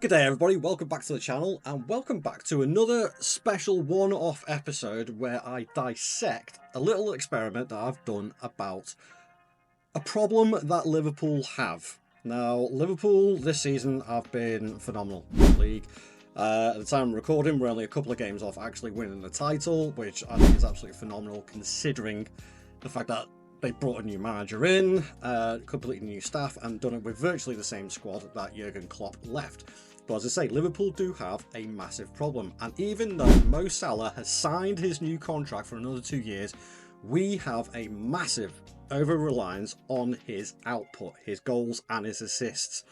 Good day everybody, welcome back to the channel and welcome back to another special one-off episode where I dissect a little experiment that I've done about a problem that Liverpool have. Now, Liverpool this season have been phenomenal in the league. At the time of recording, we're only a couple of games off actually winning the title, which I think is absolutely phenomenal considering the fact that they brought a new manager in, completely new staff, and done it with virtually the same squad that Jurgen Klopp left. But as I say, Liverpool do have a massive problem. And even though Mo Salah has signed his new contract for another 2 years, we have a massive over-reliance on his output, his goals and his assists.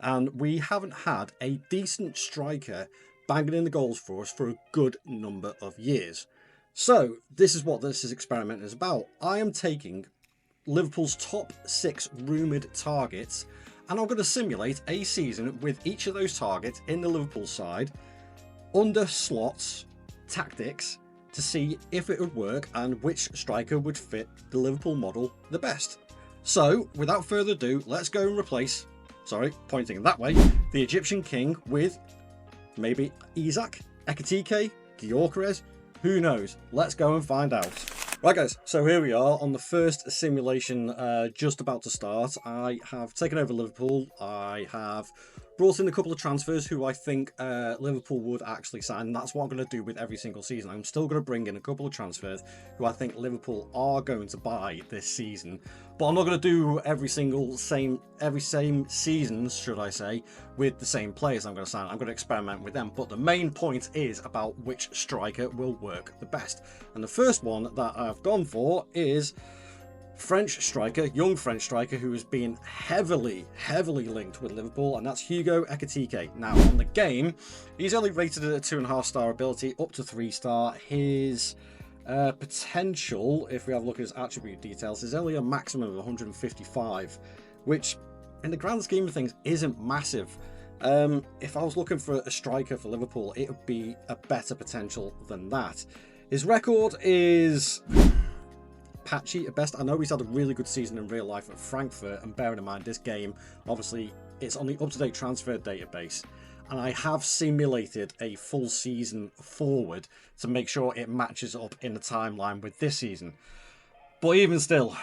And we haven't had a decent striker banging in the goals for us for a good number of years. So this is what this experiment is about. I am taking Liverpool's top 6 rumoured targets and I'm going to simulate a season with each of those targets in the Liverpool side under slots, tactics, to see if it would work and which striker would fit the Liverpool model the best. So without further ado, let's go and replace, pointing that way, the Egyptian king with maybe Isaac, Ekitike, Gyökeres. Who knows? Let's go and find out. Right guys, so here we are on the first simulation just about to start. I have taken over Liverpool. I have brought in a couple of transfers who I think Liverpool would actually sign. That's what I'm going to do with every single season. I'm still going to bring in a couple of transfers who I think Liverpool are going to buy this season. But I'm not going to do every same seasons, should I say, with the same players I'm going to sign. I'm going to experiment with them. But the main point is about which striker will work the best. And the first one that I've gone for is French striker, young French striker, who has been heavily linked with Liverpool, and that's Hugo Ekitike. Now, on the game, he's only rated at a 2.5-star ability, up to 3-star. His potential, if we have a look at his attribute details, is only a maximum of 155, which, in the grand scheme of things, isn't massive. If I was looking for a striker for Liverpool, it would be a better potential than that. His record is patchy at best. I know he's had a really good season in real life at Frankfurt, and bearing in mind this game, obviously it's on the up-to-date transfer database, and I have simulated a full season forward to make sure it matches up in the timeline with this season. But even still,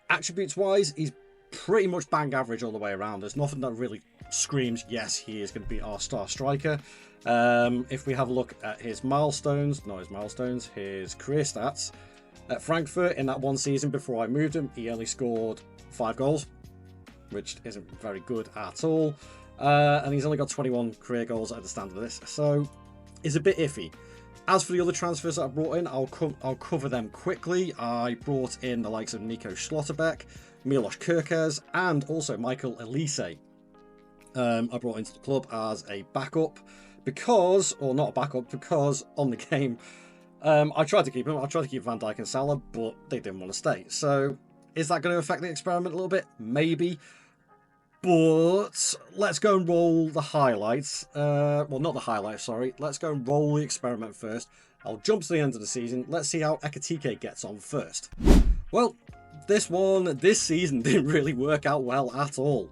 attributes wise, he's pretty much bang average all the way around. There's nothing that really screams, yes, he is going to be our star striker. If we have a look at his milestones, his career stats, at Frankfurt in that one season before I moved him, he only scored 5 goals, which isn't very good at all. And he's only got 21 career goals at the standard of this, so it's a bit iffy. As for the other transfers that I brought in, I'll cover them quickly. I brought in the likes of Nico Schlotterbeck, Milos Kerkez, and also Michael Elise. I brought into the club as a backup because, or not a backup, because on the game, I tried to keep him. I tried to keep Van Dijk and Salah, but they didn't want to stay. So is that going to affect the experiment a little bit? Maybe. But let's go and roll the highlights. Well, not the highlights, sorry. Let's go and roll the experiment first. I'll jump to the end of the season. Let's see how Ekitike gets on first. Well, this season didn't really work out well at all.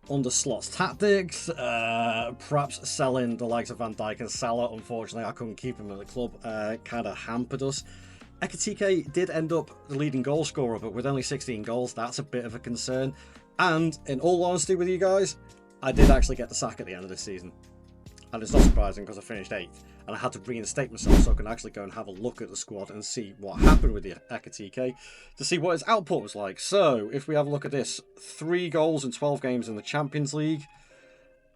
Under slots tactics, perhaps selling the likes of Van Dijk and Salah, unfortunately I couldn't keep him at the club, kind of hampered us. Ekitike did end up the leading goal scorer, but with only 16 goals, that's a bit of a concern. And in all honesty with you guys, I did actually get the sack at the end of this season. And it's not surprising because I finished 8th. And I had to reinstate myself so I can actually go and have a look at the squad and see what happened with the Ekitike to see what his output was like. So, if we have a look at this, 3 goals in 12 games in the Champions League.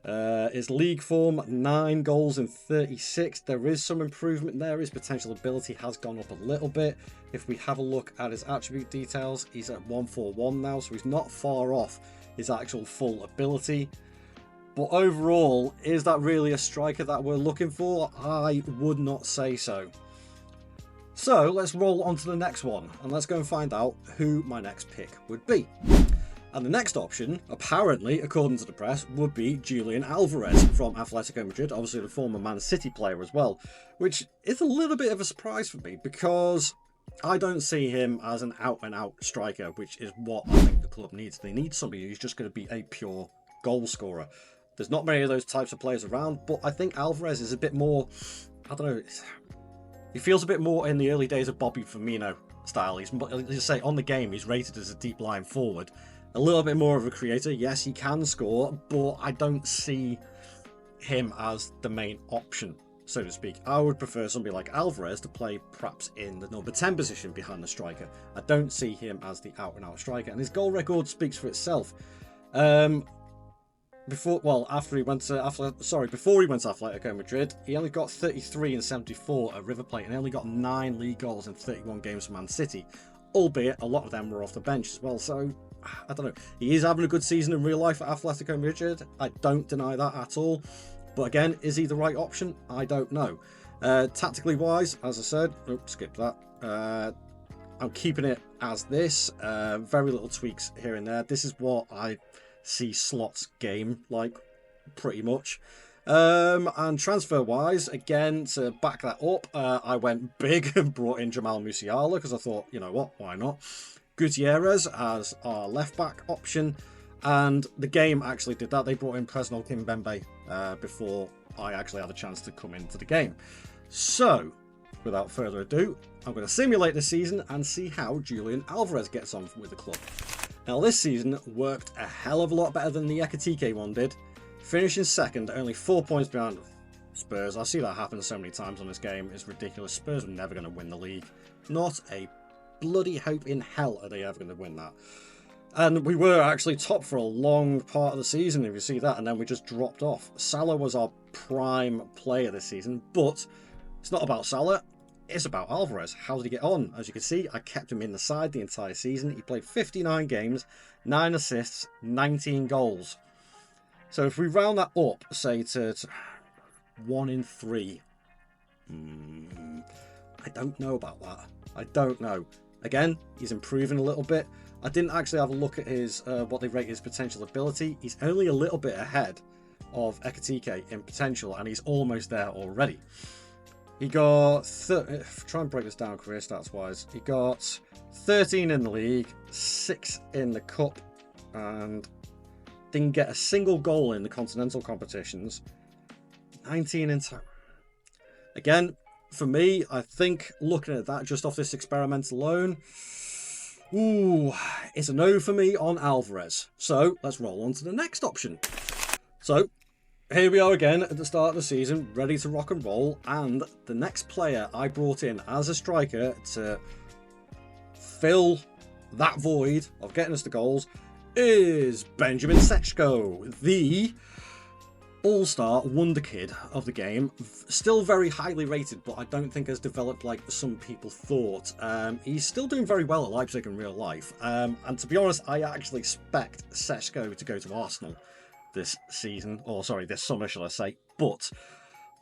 His league form, 9 goals in 36. There is some improvement there. His potential ability has gone up a little bit. If we have a look at his attribute details, he's at 141 now, so he's not far off his actual full ability. But overall, is that really a striker that we're looking for? I would not say so. So let's roll on to the next one, and let's go and find out who my next pick would be. And the next option, apparently, according to the press, would be Julian Alvarez from Atletico Madrid, obviously the former Man City player as well, which is a little bit of a surprise for me because I don't see him as an out-and-out striker, which is what I think the club needs. They need somebody who's just going to be a pure goal scorer. There's not many of those types of players around, but I think Alvarez is a bit more, I don't know, he feels a bit more in the early days of Bobby Firmino style. He's, as you say, on the game, he's rated as a deep line forward. A little bit more of a creator. Yes, he can score, but I don't see him as the main option, so to speak. I would prefer somebody like Alvarez to play perhaps in the number 10 position behind the striker. I don't see him as the out-and-out striker, and his goal record speaks for itself. Before he went to Atletico Madrid, he only got 33 and 74 at River Plate, and only got 9 league goals in 31 games for Man City, albeit a lot of them were off the bench as well. So I don't know. He is having a good season in real life at Atletico Madrid. I don't deny that at all. But again, is he the right option? I don't know. Tactically wise, as I said, skip that. I'm keeping it as this. Very little tweaks here and there. This is what I see Slot's game like, pretty much. And transfer wise, again, to back that up, I went big and brought in Jamal Musiala because I thought, you know what, why not? Gutierrez as our left back option, and the game actually did that. They brought in Presnel Kimpembe before I actually had a chance to come into the game. So without further ado, I'm going to simulate the season and see how Julian Alvarez gets on with the club. Now, this season worked a hell of a lot better than the Ekitike one did, finishing second, only 4 points behind Spurs. I see that happen so many times on this game. It's ridiculous. Spurs are never going to win the league. Not a bloody hope in hell are they ever going to win that. And we were actually top for a long part of the season, if you see that, and then we just dropped off. Salah was our prime player this season, but it's not about Salah. It's about Alvarez. How did he get on? As you can see, I kept him in the side the entire season. He played 59 games, 9 assists, 19 goals. So if we round that up, say to 1 in 3, I don't know about that. I don't know. Again, he's improving a little bit. I didn't actually have a look at his what they rate his potential ability. He's only a little bit ahead of Ekitike in potential, and he's almost there already. He got, try and break this down career stats wise, he got 13 in the league, 6 in the cup, and didn't get a single goal in the continental competitions. 19 in total. Again, for me, I think looking at that just off this experiment alone, it's a no for me on Alvarez. So let's roll on to the next option. So here we are again at the start of the season, ready to rock and roll, and the next player I brought in as a striker to fill that void of getting us the goals is Benjamin Sesko, the all-star wonder kid of the game. Still very highly rated, but I don't think has developed like some people thought. He's still doing very well at Leipzig in real life, and to be honest, I actually expect Sesko to go to Arsenal this season, or sorry, this summer, shall I say. But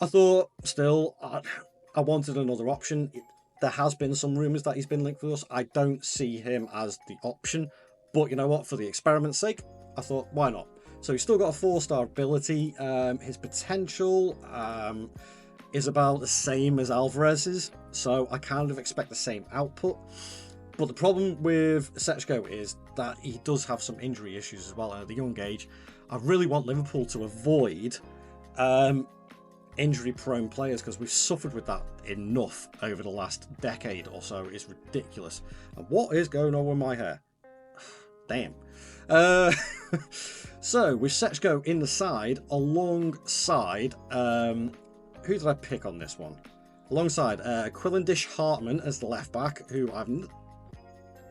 I thought still I wanted another option. There has been some rumours that he's been linked with us. I don't see him as the option, but you know what, for the experiment's sake, I thought, why not? So he's still got a 4-star ability. His potential is about the same as Alvarez's, so I kind of expect the same output. But the problem with Sesko is that he does have some injury issues as well at the young age. I really want Liverpool to avoid injury-prone players because we've suffered with that enough over the last decade or so. It's ridiculous. And what is going on with my hair? Damn. So with Sesko in the side, alongside who did I pick on this one? Alongside Quillendish Hartman as the left back, who I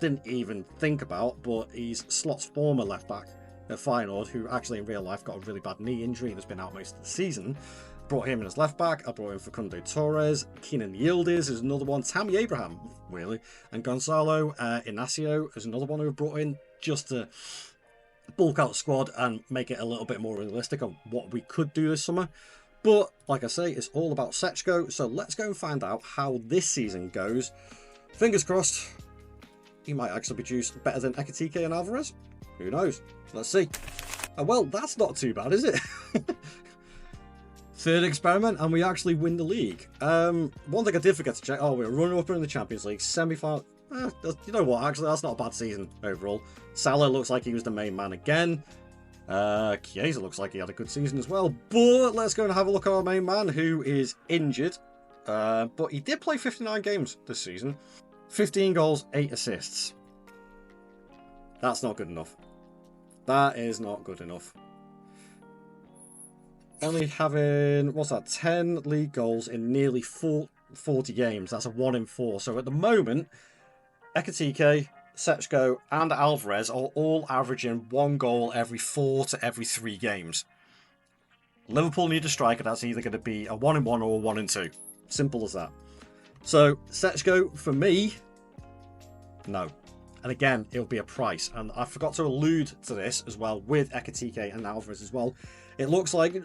didn't even think about, but he's Slot's former left back at Feyenoord, who actually in real life got a really bad knee injury and has been out most of the season. Brought him in as left back. I brought in Facundo Torres. Keenan Yildiz is another one. Tammy Abraham, really. And Gonzalo Inacio is another one who I brought in just to bulk out the squad and make it a little bit more realistic on what we could do this summer. But like I say, it's all about Sesko, so let's go and find out how this season goes. Fingers crossed, he might actually produce better than Ekitike and Alvarez. Who knows? Let's see. Well, that's not too bad, is it? Third experiment, and we actually win the league. One thing I did forget to check. Oh, we're running up in the Champions League semi-final. You know what? Actually, that's not a bad season overall. Salah looks like he was the main man again. Chiesa looks like he had a good season as well. But let's go and have a look at our main man, who is injured. But he did play 59 games this season. 15 goals, 8 assists. That's not good enough. That is not good enough. Only having, what's that, 10 league goals in nearly 40 games. That's a 1 in 4. So at the moment, Ekitike, Sechko and Alvarez are all averaging 1 goal every 4 to every 3 games. Liverpool need a striker that's either going to be a 1 in 1 or a 1 in 2. Simple as that. So, Sechko, for me, no. And again, it'll be a price. And I forgot to allude to this as well with Ekitike and Alvarez as well. It looks like,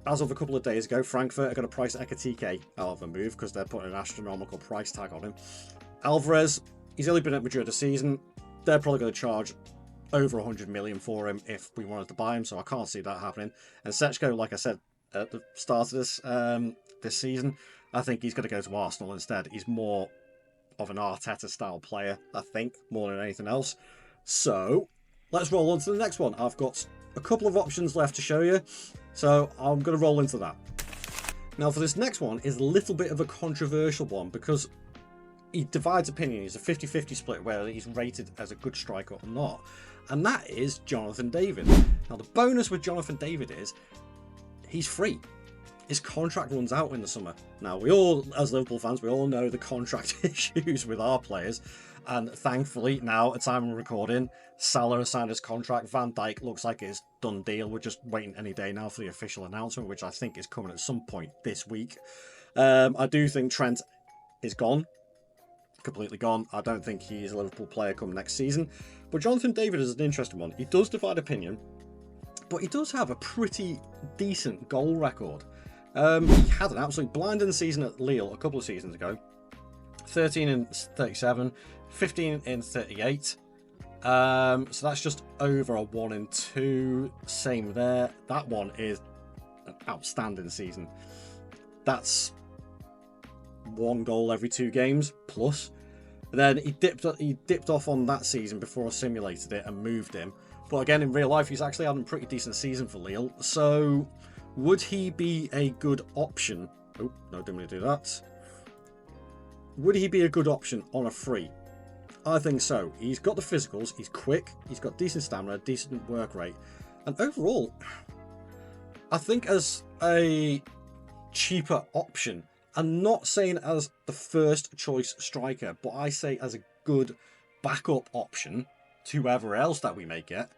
as of a couple of days ago, Frankfurt are going to price Ekitike out of a move because they're putting an astronomical price tag on him. Alvarez, he's only been at Madrid a season. They're probably going to charge over 100 million for him if we wanted to buy him, so I can't see that happening. And Sechko, like I said at the start of this season, I think he's going to go to Arsenal instead. He's more of an Arteta-style player, I think, more than anything else. So, let's roll on to the next one. I've got a couple of options left to show you, so I'm going to roll into that. Now, for this next one is a little bit of a controversial one because he divides opinion. He's a 50-50 split whether he's rated as a good striker or not. And that is Jonathan David. Now, the bonus with Jonathan David is he's free. His contract runs out in the summer. Now, we all, as Liverpool fans, we all know the contract issues with our players. And thankfully, now, at time of recording, Salah has signed his contract. Van Dijk looks like it's done deal. We're just waiting any day now for the official announcement, which I think is coming at some point this week. I do think Trent is gone. Completely gone. I don't think he's a Liverpool player come next season. But Jonathan David is an interesting one. He does divide opinion, but he does have a pretty decent goal record. He had an absolute blinding season at Lille a couple of seasons ago. 13 in 37, 15 in 38. So that's just over a 1 in 2. Same there. That one is an outstanding season. That's 1 goal every 2 games plus. And then he dipped off on that season before I simulated it and moved him. But again, in real life, he's actually had a pretty decent season for Lille. So would he be a good option? Oh, no, didn't really do that. Would he be a good option on a free? I think so. He's got the physicals, he's quick, he's got decent stamina, decent work rate. And overall, I think as a cheaper option, I'm not saying as the first choice striker, but I say as a good backup option to whoever else that we may get.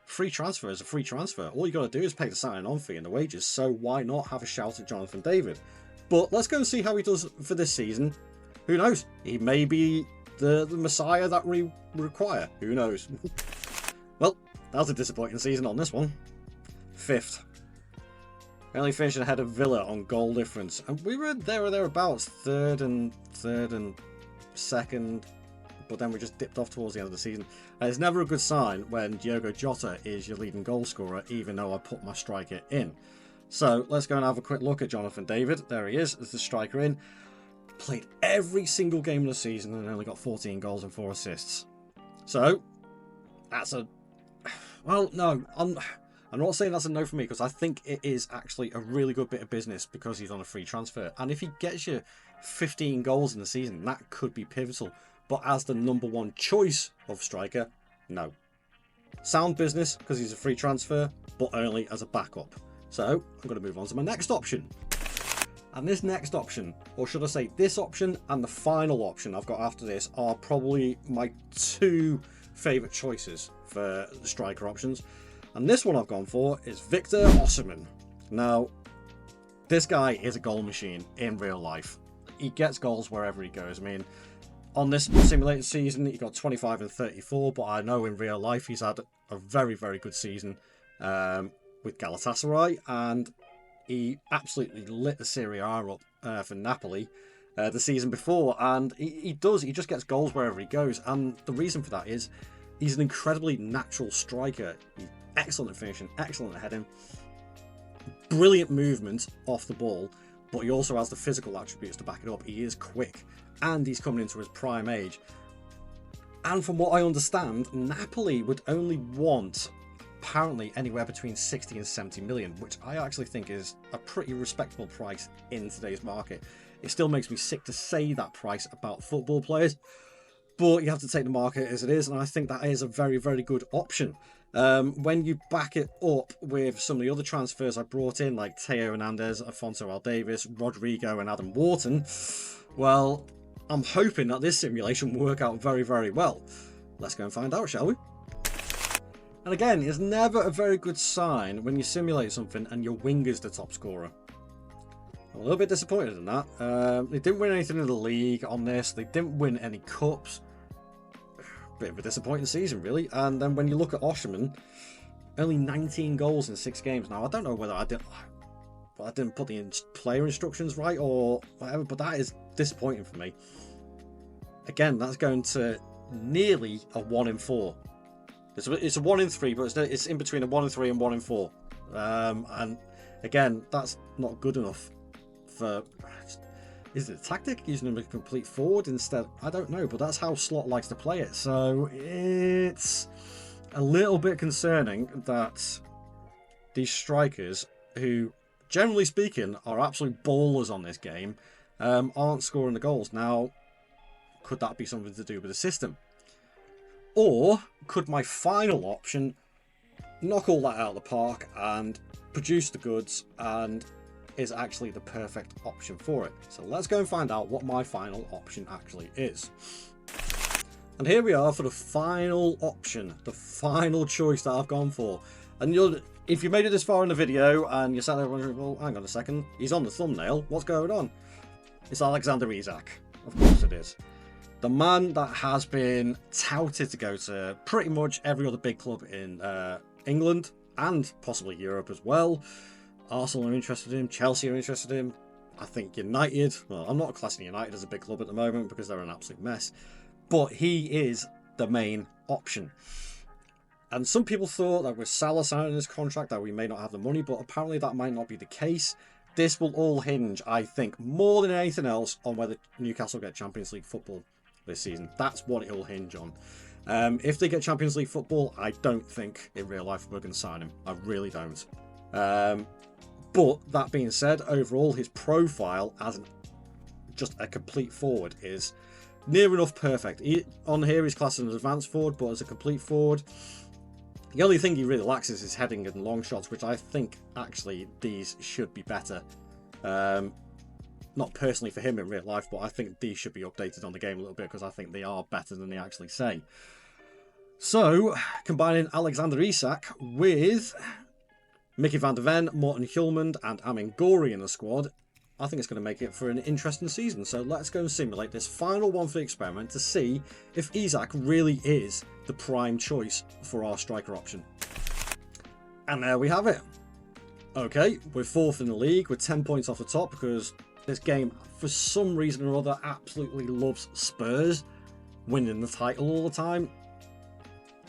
Free transfer is a free transfer. All you got to do is pay the signing on fee and the wages, so why not have a shout at Jonathan David? But let's go and see how he does for this season. Who knows? He may be the messiah that we require. Who knows? Well, that was a disappointing season on this one. 5th. Only finishing ahead of Villa on goal difference. And we were there or thereabouts, third and second. But then we just dipped off towards the end of the season. And it's never a good sign when Diogo Jota is your leading goal scorer, even though I put my striker in. So let's go and have a quick look at Jonathan David. There he is, as the striker in. Played every single game of the season and only got 14 goals and 4 assists. So, that's a... Well, no, I'm not saying that's a no for me, because I think it is actually a really good bit of business because he's on a free transfer. And if he gets you 15 goals in the season, that could be pivotal. But as the #1 choice of striker, no. Sound business because he's a free transfer, but only as a backup. So, I'm going to move on to my next option. And this next option, or should I say this option and the final option I've got after this, are probably my 2 favourite choices for the striker options. And this one I've gone for is Victor Osimhen. Now, this guy is a goal machine in real life. He gets goals wherever he goes. I mean, on this simulated season, he got 25 and 34, but I know in real life he's had a very, very good season with Galatasaray, and he absolutely lit the Serie A up for Napoli the season before, and he just gets goals wherever he goes. And the reason for that is he's an incredibly natural striker. He's excellent at finishing, excellent at heading, brilliant movement off the ball, but he also has the physical attributes to back it up. He is quick, and he's coming into his prime age. And from what I understand, Napoli would only want apparently anywhere between 60 and 70 million, which I actually think is a pretty respectable price in today's market. It still makes me sick to say that price about football players, but you have to take the market as it is, and I think that is a very, very good option. When you back it up with some of the other transfers I brought in, like Teo Hernandez, Afonso Aldavis, Rodrigo, and Adam Wharton, well, I'm hoping that this simulation will work out very, very well. Let's go and find out, shall we? And again, it's never a very good sign when you simulate something and your winger's the top scorer. I'm a little bit disappointed in that. They didn't win anything in the league on this. They didn't win any cups. Bit of a disappointing season, really. And then when you look at Osherman, only 19 goals in 6 games. Now, I don't know whether I didn't put the player instructions right or whatever, but that is disappointing for me. Again, that's going to nearly a 1 in 4. It's a 1 in 3, but it's in between a 1 in 3 and 1 in 4. And again, that's not good enough for... Is it a tactic? Using him as a complete forward instead? I don't know, but that's how Slot likes to play it. So it's a little bit concerning that these strikers, who generally speaking are absolute ballers on this game, aren't scoring the goals. Now, could that be something to do with the system? Or could my final option knock all that out of the park and produce the goods and is actually the perfect option for it? So let's go and find out what my final option actually is. And here we are for the final option, the final choice that I've gone for. And if you made it this far in the video and you're sat there wondering, well, hang on a second, he's on the thumbnail, what's going on? It's Alexander Isak. Of course it is. The man that has been touted to go to pretty much every other big club in England and possibly Europe as well. Arsenal are interested in him, Chelsea are interested in him. I think United, well, I'm not classing United as a big club at the moment because they're an absolute mess. But he is the main option. And some people thought that with Salah signing his contract that we may not have the money, but apparently that might not be the case. This will all hinge, I think, more than anything else on whether Newcastle get Champions League football this season. That's what it will hinge on. If they get Champions League football, I don't think in real life we're going to sign him. I really don't. But that being said, overall, his profile as just a complete forward is near enough perfect. On here, he's classed as an advanced forward, but as a complete forward, the only thing he really lacks is his heading and long shots, which I think actually these should be better. Not personally for him in real life, but I think these should be updated on the game a little bit because I think they are better than they actually say. So, combining Alexander Isak with Mickey van der Ven, Morten Hjulmand and Amin Gori in the squad, I think it's going to make it for an interesting season. So let's go and simulate this final one for the experiment to see if Isak really is the prime choice for our striker option. And there we have it. Okay, we're 4th in the league with 10 points off the top because this game, for some reason or other, absolutely loves Spurs winning the title all the time.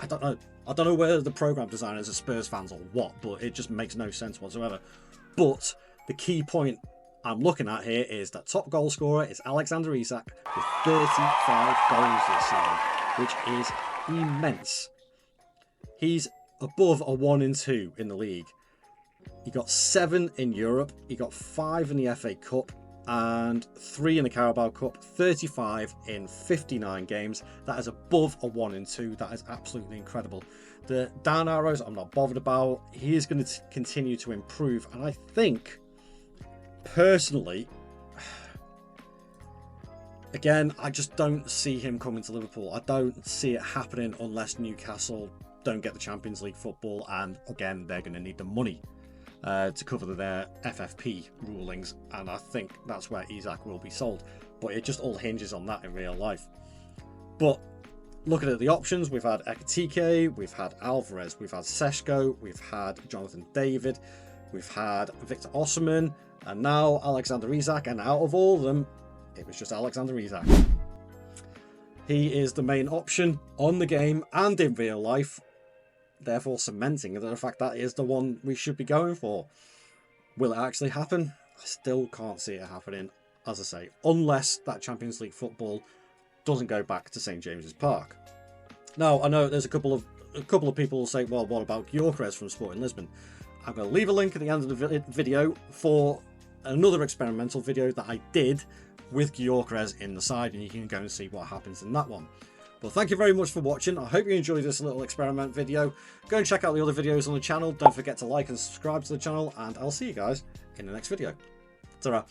I don't know. I don't know whether the program designers are Spurs fans or what, but it just makes no sense whatsoever. But the key point I'm looking at here is that top goal scorer is Alexander Isak with 35 goals this season, which is immense. He's above a 1 in 2 in the league. He got 7 in Europe, he got 5 in the FA Cup and 3 in the Carabao Cup, 35 in 59 games. That is above a 1 in 2. That is absolutely incredible. The down arrows I'm not bothered about. He is going to continue to improve, and I think personally, again, I just don't see him coming to Liverpool. I don't see it happening unless Newcastle don't get the Champions League football, and again, they're going to need the money to cover their FFP rulings, and I think that's where Isak will be sold. But it just all hinges on that in real life. But looking at the options, we've had Ekitike, we've had Alvarez, we've had Seshko, we've had Jonathan David, we've had Victor Osimhen, and now Alexander Isak, and out of all of them, it was just Alexander Isak. He is the main option on the game and in real life, therefore cementing the fact that is the one we should be going for. Will it actually happen? I still can't see it happening, as I say, unless that Champions League football doesn't go back to St James's Park. Now, I know there's a couple of a couple of people will say, well, what about Gyökeres from Sporting Lisbon? I'm going to leave a link at the end of the video for another experimental video that I did with Gyökeres in the side, and you can go and see what happens in that one. Well, thank you very much for watching. I hope you enjoyed this little experiment video. Go and check out the other videos on the channel. Don't forget to like and subscribe to the channel, and I'll see you guys in the next video. Ta-ra.